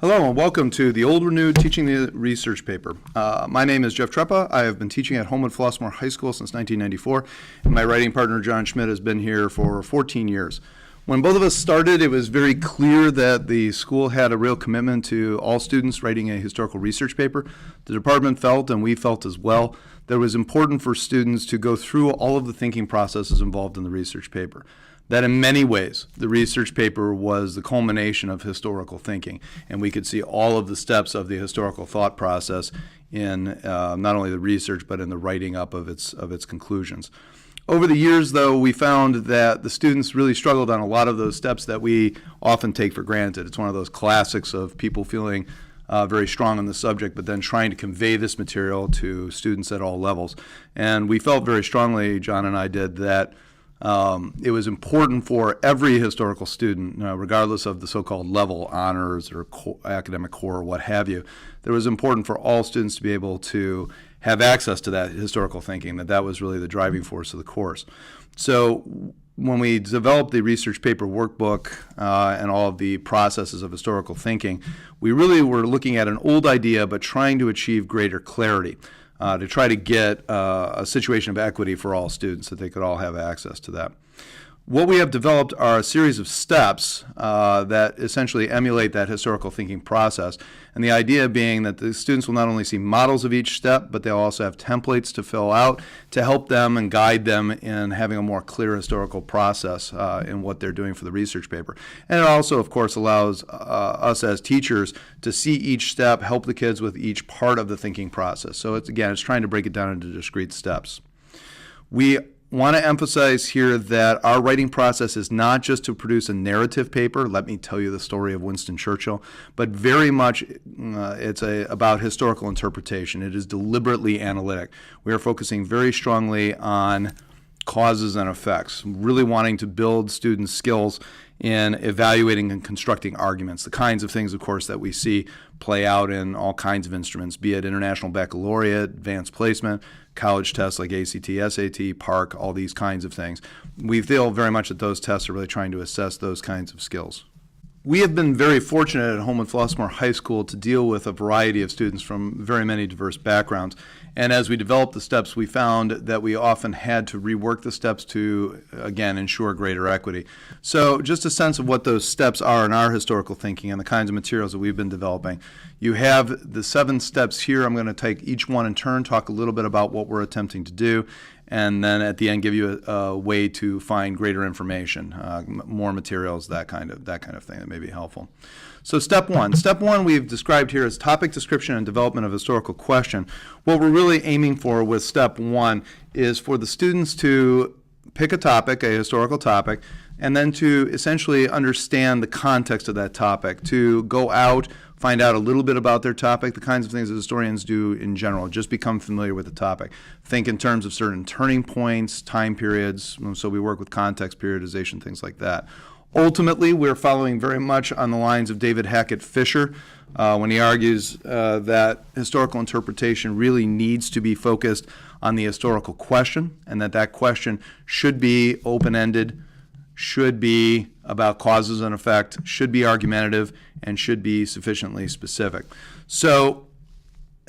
Hello and welcome to the Old Renewed Teaching the Research paper. My name is Jeff Treppa. I have been teaching at Homewood Flossmoor High School since 1994, and my writing partner John Schmidt has been here for 14 years. When both of us started, it was very clear that the school had a real commitment to all students writing a historical research paper. The department felt, and we felt as well, that it was important for students to go through all of the thinking processes involved in the research paper. That in many ways, the research paper was the culmination of historical thinking, and we could see all of the steps of the historical thought process in not only the research, but in the writing up of its conclusions. Over the years, though, we found that the students really struggled on a lot of those steps that we often take for granted. It's one of those classics of people feeling very strong on the subject, but then trying to convey this material to students at all levels. And we felt very strongly, John and I did, that it was important for every historical student, regardless of the so-called level, honors or academic core or what have you, that it was important for all students to be able to have access to that historical thinking, that was really the driving force of the course. So when we developed the research paper workbook and all of the processes of historical thinking, we really were looking at an old idea but trying to achieve greater clarity. To try to get a situation of equity for all students, that they could all have access to that. What we have developed are a series of steps that essentially emulate that historical thinking process, and the idea being that the students will not only see models of each step, but they'll also have templates to fill out to help them and guide them in having a more clear historical process in what they're doing for the research paper. And it also, of course, allows us as teachers to see each step, help the kids with each part of the thinking process. So it's trying to break it down into discrete steps. We want to emphasize here that our writing process is not just to produce a narrative paper, let me tell you the story of Winston Churchill, but very much it's about historical interpretation. It is deliberately analytic. We are focusing very strongly on causes and effects, really wanting to build students' skills in evaluating and constructing arguments, the kinds of things, of course, that we see play out in all kinds of instruments, be it International Baccalaureate, advanced placement, college tests like ACT, SAT, PARCC, all these kinds of things. We feel very much that those tests are really trying to assess those kinds of skills. We have been very fortunate at Homewood Flossmoor High School to deal with a variety of students from very many diverse backgrounds. And as we developed the steps, we found that we often had to rework the steps to, again, ensure greater equity. So just a sense of what those steps are in our historical thinking and the kinds of materials that we've been developing. You have the 7 steps here. I'm going to take each one in turn, talk a little bit about what we're attempting to do, and then at the end give you a way to find greater information, more materials, that kind of thing that may be helpful. So step one we've described here as topic description and development of historical question. What we're really aiming for with step 1 is for the students to pick a topic, a historical topic, and then to essentially understand the context of that topic, to go out, find out a little bit about their topic, the kinds of things that historians do in general, just become familiar with the topic. Think in terms of certain turning points, time periods, so we work with context, periodization, things like that. Ultimately, we're following very much on the lines of David Hackett Fisher when he argues that historical interpretation really needs to be focused on the historical question, and that question should be open-ended, should be about causes and effect, should be argumentative, and should be sufficiently specific. So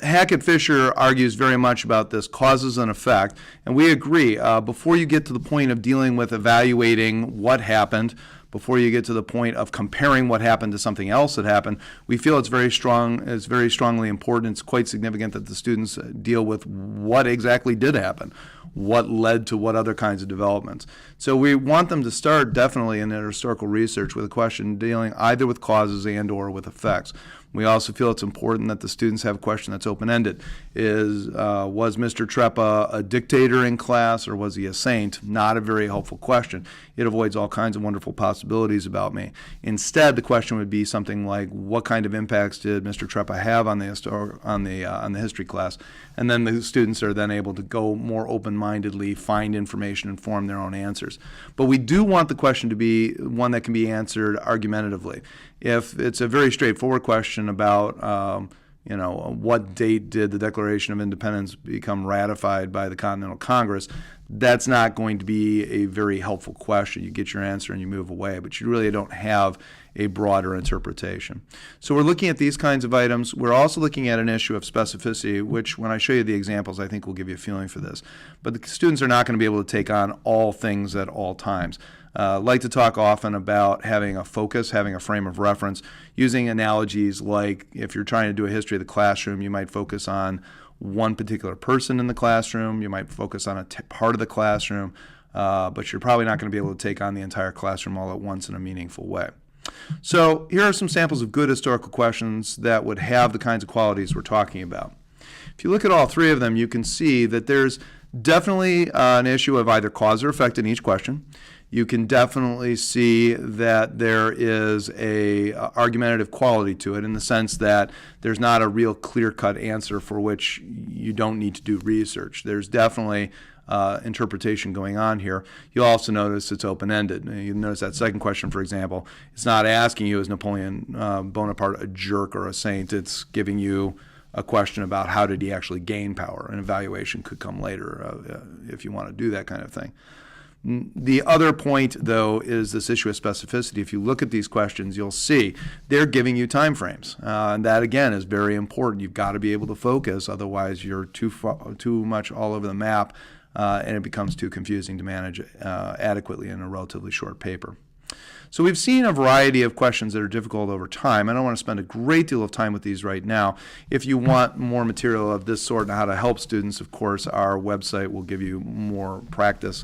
Hackett Fisher argues very much about this causes and effect, and we agree. Before you get to the point of dealing with evaluating what happened, before you get to the point of comparing what happened to something else that happened, we feel it's very strongly important. It's quite significant that the students deal with what exactly did happen, what led to what other kinds of developments. So we want them to start definitely in their historical research with a question dealing either with causes and or with effects. We also feel it's important that the students have a question that's open-ended. Was Mr. Treppa a dictator in class or was he a saint? Not a very helpful question. It avoids all kinds of wonderful possibilities about me. Instead, the question would be something like, what kind of impacts did Mr. Treppa have on the history class? And then the students are then able to go more open-mindedly, find information, and form their own answers. But we do want the question to be one that can be answered argumentatively. If it's a very straightforward question about what date did the Declaration of Independence become ratified by the Continental Congress, that's not going to be a very helpful question. You get your answer and you move away, but you really don't have a broader interpretation. So we're looking at these kinds of items. We're also looking at an issue of specificity, which when I show you the examples, I think will give you a feeling for this. But the students are not going to be able to take on all things at all times. Like to talk often about having a focus, having a frame of reference, using analogies like if you're trying to do a history of the classroom, you might focus on one particular person in the classroom, you might focus on a part of the classroom, but you're probably not going to be able to take on the entire classroom all at once in a meaningful way. So here are some samples of good historical questions that would have the kinds of qualities we're talking about. If you look at all three of them, you can see that there's definitely an issue of either cause or effect in each question. You can definitely see that there is a argumentative quality to it in the sense that there's not a real clear-cut answer for which you don't need to do research. There's definitely interpretation going on here. You'll also notice it's open-ended. You notice that second question, for example, it's not asking you, is Napoleon Bonaparte a jerk or a saint? It's giving you a question about how did he actually gain power. An evaluation could come later if you want to do that kind of thing. The other point, though, is this issue of specificity. If you look at these questions, you'll see they're giving you time frames. And that, again, is very important. You've got to be able to focus. Otherwise, you're too much all over the map, and it becomes too confusing to manage adequately in a relatively short paper. So we've seen a variety of questions that are difficult over time. I don't want to spend a great deal of time with these right now. If you want more material of this sort and how to help students, of course, our website will give you more practices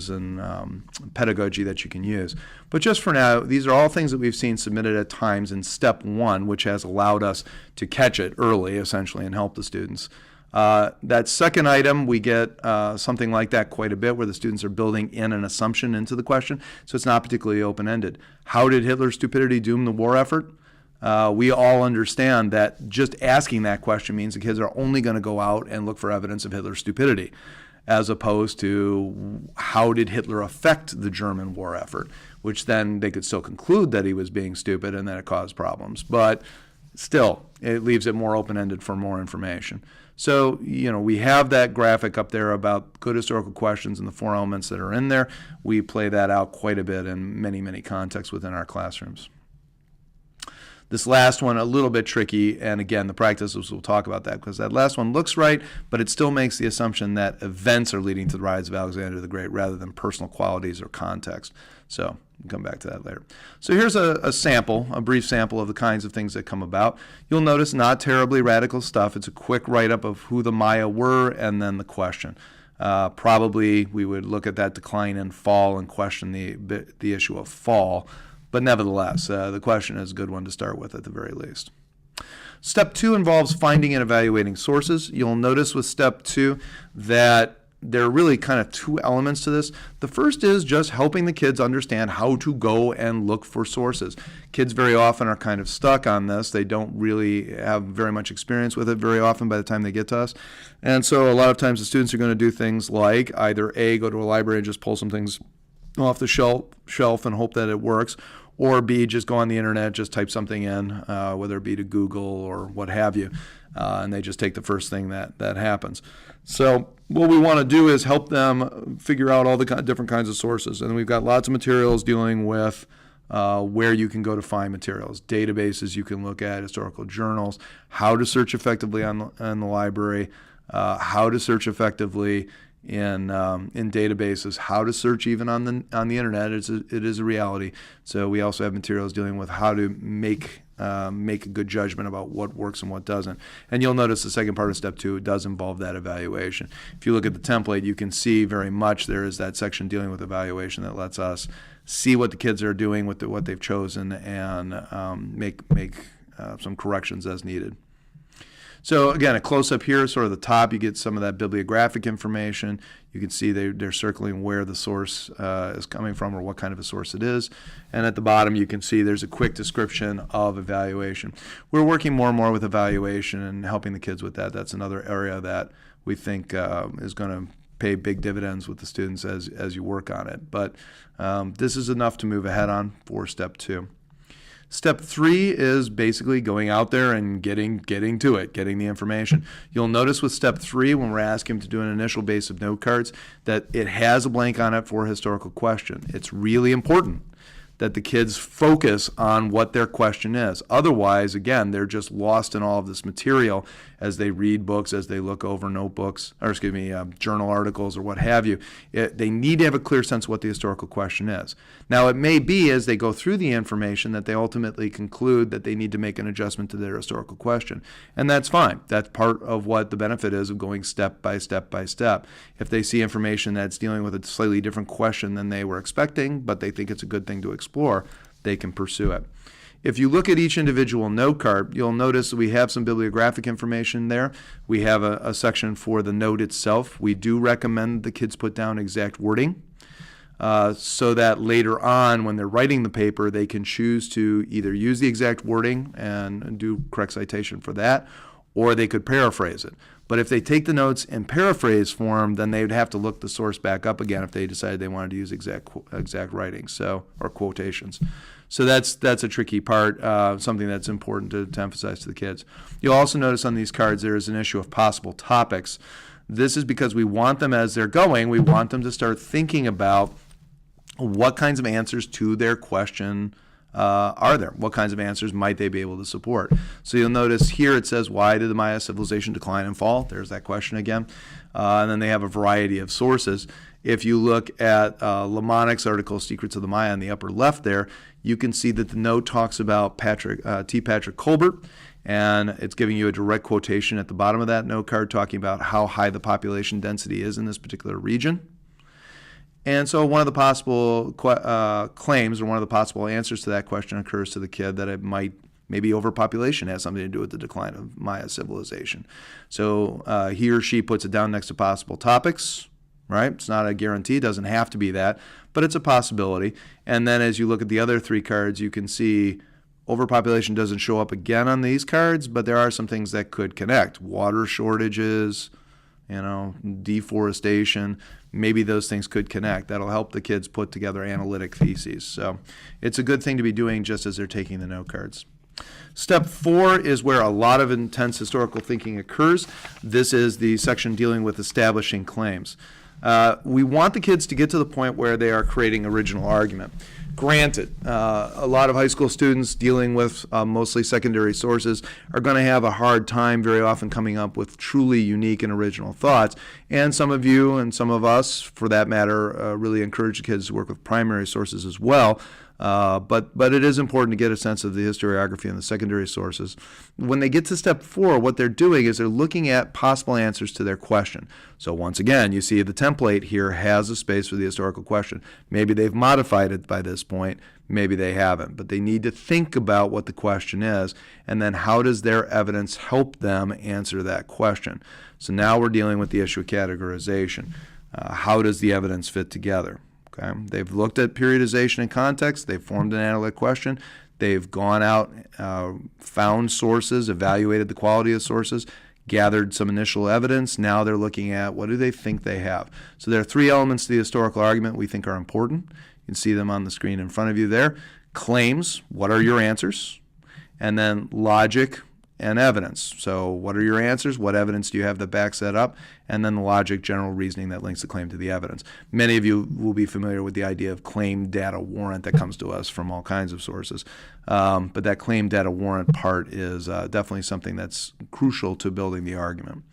and pedagogy that you can use. But just for now, these are all things that we've seen submitted at times in step one, which has allowed us to catch it early, essentially, and help the students. That second item, we get something like that quite a bit, where the students are building in an assumption into the question, so it's not particularly open-ended. How did Hitler's stupidity doom the war effort? We all understand that just asking that question means the kids are only going to go out and look for evidence of Hitler's stupidity, as opposed to how did Hitler affect the German war effort, which then they could still conclude that he was being stupid and that it caused problems. But still, it leaves it more open-ended for more information. So, we have that graphic up there about good historical questions and the four elements that are in there. We play that out quite a bit in many, many contexts within our classrooms. This last one, a little bit tricky, and again, the practices will talk about that because that last one looks right, but it still makes the assumption that events are leading to the rise of Alexander the Great rather than personal qualities or context. So we'll come back to that later. So here's a sample, a brief sample of the kinds of things that come about. You'll notice not terribly radical stuff. It's a quick write-up of who the Maya were and then the question. Probably we would look at that decline and fall and question the issue of fall. But nevertheless, the question is a good one to start with at the very least. Step two involves finding and evaluating sources. You'll notice with step two that there are really kind of two elements to this. The first is just helping the kids understand how to go and look for sources. Kids very often are kind of stuck on this. They don't really have very much experience with it very often by the time they get to us. And so a lot of times the students are going to do things like either A, go to a library and just pull some things off the shelf and hope that it works, or B, just go on the internet, just type something in, whether it be to Google or what have you, and they just take the first thing that happens. So what we want to do is help them figure out all the different kinds of sources. And we've got lots of materials dealing with where you can go to find materials, databases you can look at, historical journals, how to search effectively on the library, how to search effectively in databases, how to search even on the internet. It is a reality. So we also have materials dealing with how to make a good judgment about what works and what doesn't. And you'll notice the second part of step two does involve that evaluation. If you look at the template, you can see very much there is that section dealing with evaluation that lets us see what the kids are doing with what they've chosen and make some corrections as needed. So again, a close-up here, sort of the top, you get some of that bibliographic information. You can see they're circling where the source is coming from or what kind of a source it is. And at the bottom, you can see there's a quick description of evaluation. We're working more and more with evaluation and helping the kids with that. That's another area that we think is going to pay big dividends with the students as you work on it. But this is enough to move ahead on for step two. Step three is basically going out there and getting to it, getting the information. You'll notice with step three, when we're asking them to do an initial base of note cards, that it has a blank on it for a historical question. It's really important that the kids focus on what their question is. Otherwise, again, they're just lost in all of this material as they read books, as they look over notebooks, or journal articles or what have you. They need to have a clear sense of what the historical question is. Now, it may be as they go through the information that they ultimately conclude that they need to make an adjustment to their historical question. And that's fine. That's part of what the benefit is of going step by step by step. If they see information that's dealing with a slightly different question than they were expecting, but they think it's a good thing to explore, they can pursue it. If you look at each individual note card, you'll notice that we have some bibliographic information there. We have a section for the note itself. We do recommend the kids put down exact wording so that later on when they're writing the paper, they can choose to either use the exact wording and do correct citation for that, or they could paraphrase it. But if they take the notes in paraphrase form, then they would have to look the source back up again if they decided they wanted to use exact writing, or quotations. So that's a tricky part, something that's important to emphasize to the kids. You'll also notice on these cards there is an issue of possible topics. This is because we want them, as they're going, we want them to start thinking about what kinds of answers to their question are there? What kinds of answers might they be able to support? So you'll notice here it says, why did the Maya civilization decline and fall? There's that question again. And then they have a variety of sources. If you look at Lamonic's article, Secrets of the Maya, in the upper left there, you can see that the note talks about T. Patrick Colbert, and it's giving you a direct quotation at the bottom of that note card talking about how high the population density is in this particular region. And so one of the possible claims, or one of the possible answers to that question occurs to the kid that it maybe overpopulation has something to do with the decline of Maya civilization. So he or she puts it down next to possible topics, right? It's not a guarantee, it doesn't have to be that, but it's a possibility. And then as you look at the other three cards, you can see overpopulation doesn't show up again on these cards, but there are some things that could connect. Water shortages, deforestation, maybe those things could connect. That'll help the kids put together analytic theses. So it's a good thing to be doing just as they're taking the note cards. Step 4 is where a lot of intense historical thinking occurs. This is the section dealing with establishing claims. We want the kids to get to the point where they are creating original argument. Granted, a lot of high school students dealing with mostly secondary sources are going to have a hard time very often coming up with truly unique and original thoughts. And some of you and some of us, for that matter, really encourage the kids to work with primary sources as well. But it is important to get a sense of the historiography and the secondary sources. When they get to step 4, what they're doing is they're looking at possible answers to their question. So once again, you see the template here has a space for the historical question. Maybe they've modified it by this point, maybe they haven't, but they need to think about what the question is, and then how does their evidence help them answer that question. So now we're dealing with the issue of categorization. How does the evidence fit together? Okay. They've looked at periodization and context. They've formed an analytic question. They've gone out, found sources, evaluated the quality of sources, gathered some initial evidence. Now they're looking at what do they think they have. So there are 3 elements to the historical argument we think are important. You can see them on the screen in front of you there. Claims, what are your answers? And then logic and evidence. So what are your answers? What evidence do you have that backs that up? And then the logic, general reasoning that links the claim to the evidence. Many of you will be familiar with the idea of claim data warrant that comes to us from all kinds of sources. But that claim data warrant part is definitely something that's crucial to building the argument.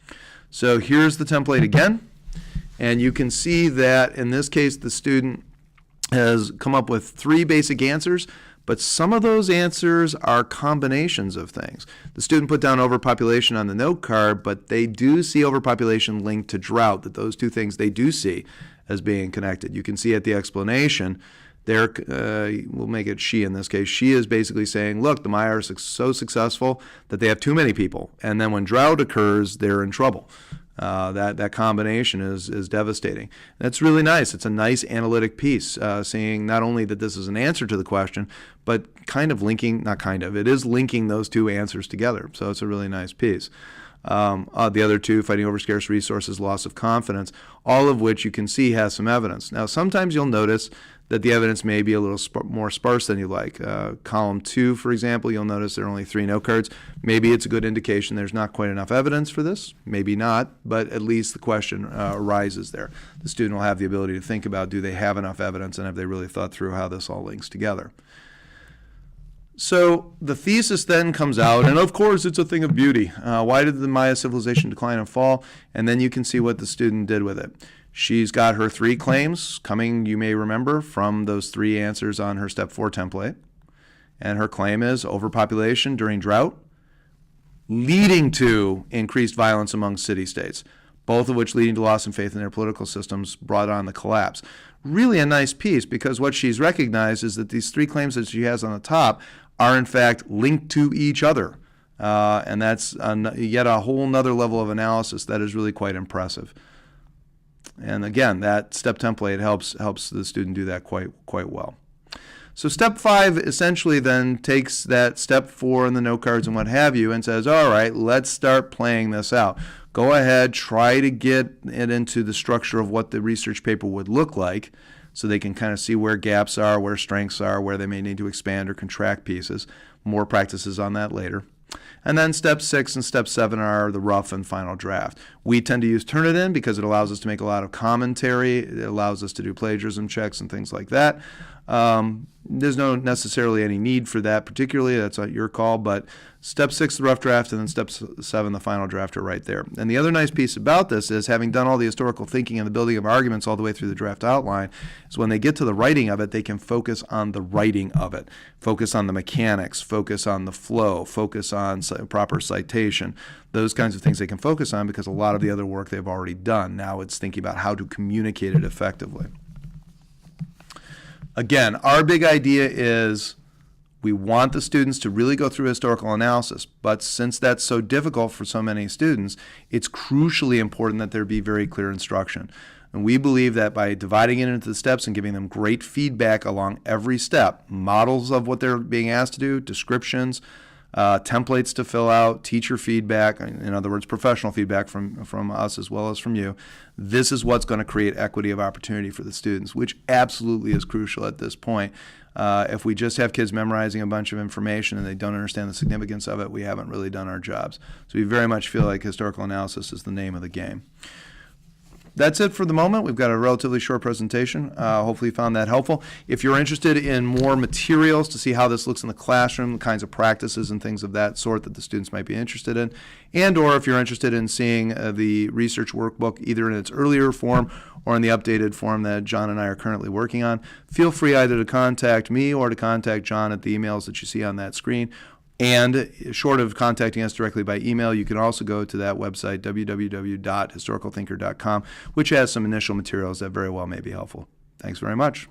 So here's the template again. And you can see that in this case, the student has come up with 3 basic answers, but some of those answers are combinations of things. The student put down overpopulation on the note card, but they do see overpopulation linked to drought, that those 2 things they do see as being connected. You can see at the explanation there, we'll make it she in this case, she is basically saying, look, the Maya are so successful that they have too many people, and then when drought occurs, they're in trouble. That combination is devastating. That's really nice. It's a nice analytic piece, seeing not only that this is an answer to the question, but kind of linking, not kind of, it is linking those 2 answers together. So it's a really nice piece. The other 2, fighting over scarce resources, loss of confidence, all of which you can see has some evidence. Now, sometimes you'll notice that the evidence may be a little more sparse than you like. Column 2, for example, you'll notice there are only 3 note cards. Maybe it's a good indication there's not quite enough evidence for this. Maybe not, but at least the question arises there. The student will have the ability to think about, do they have enough evidence, and have they really thought through how this all links together? So the thesis then comes out, and of course it's a thing of beauty. Why did the Maya civilization decline and fall? And then you can see what the student did with it. She's got her 3 claims coming, you may remember, from those 3 answers on her Step 4 template. And her claim is overpopulation during drought, leading to increased violence among city-states, both of which leading to loss of faith in their political systems brought on the collapse. Really a nice piece, because what she's recognized is that these 3 claims that she has on the top are in fact linked to each other. And that's yet a whole nother level of analysis that is really quite impressive. And again, that step template helps the student do that quite well. So step 5 essentially then takes that step 4 in the note cards and what have you and says, all right, let's start playing this out. Go ahead, try to get it into the structure of what the research paper would look like, so they can kind of see where gaps are, where strengths are, where they may need to expand or contract pieces. More practices on that later. And then step 6 and step 7 are the rough and final draft. We tend to use Turnitin because it allows us to make a lot of commentary. It allows us to do plagiarism checks and things like that. There's no necessarily any need for that particularly. That's not your call. But step 6, the rough draft, and then step 7, the final draft, are right there. And the other nice piece about this is, having done all the historical thinking and the building of arguments all the way through the draft outline, is when they get to the writing of it, they can focus on the writing of it, focus on the mechanics, focus on the flow, focus on proper citation, those kinds of things they can focus on, because a lot of the other work they've already done. Now it's thinking about how to communicate it effectively. Again, our big idea is we want the students to really go through historical analysis, but since that's so difficult for so many students, it's crucially important that there be very clear instruction. And we believe that by dividing it into the steps and giving them great feedback along every step, models of what they're being asked to do, descriptions, templates to fill out, teacher feedback, in other words, professional feedback from us as well as from you, this is what's going to create equity of opportunity for the students, which absolutely is crucial at this point. If we just have kids memorizing a bunch of information and they don't understand the significance of it, we haven't really done our jobs. So we very much feel like historical analysis is the name of the game. That's it for the moment. We've got a relatively short presentation. Hopefully you found that helpful. If you're interested in more materials to see how this looks in the classroom, the kinds of practices and things of that sort that the students might be interested in, and or if you're interested in seeing the research workbook either in its earlier form or in the updated form that John and I are currently working on, feel free either to contact me or to contact John at the emails that you see on that screen. And short of contacting us directly by email, you can also go to that website, www.historicalthinker.com, which has some initial materials that very well may be helpful. Thanks very much.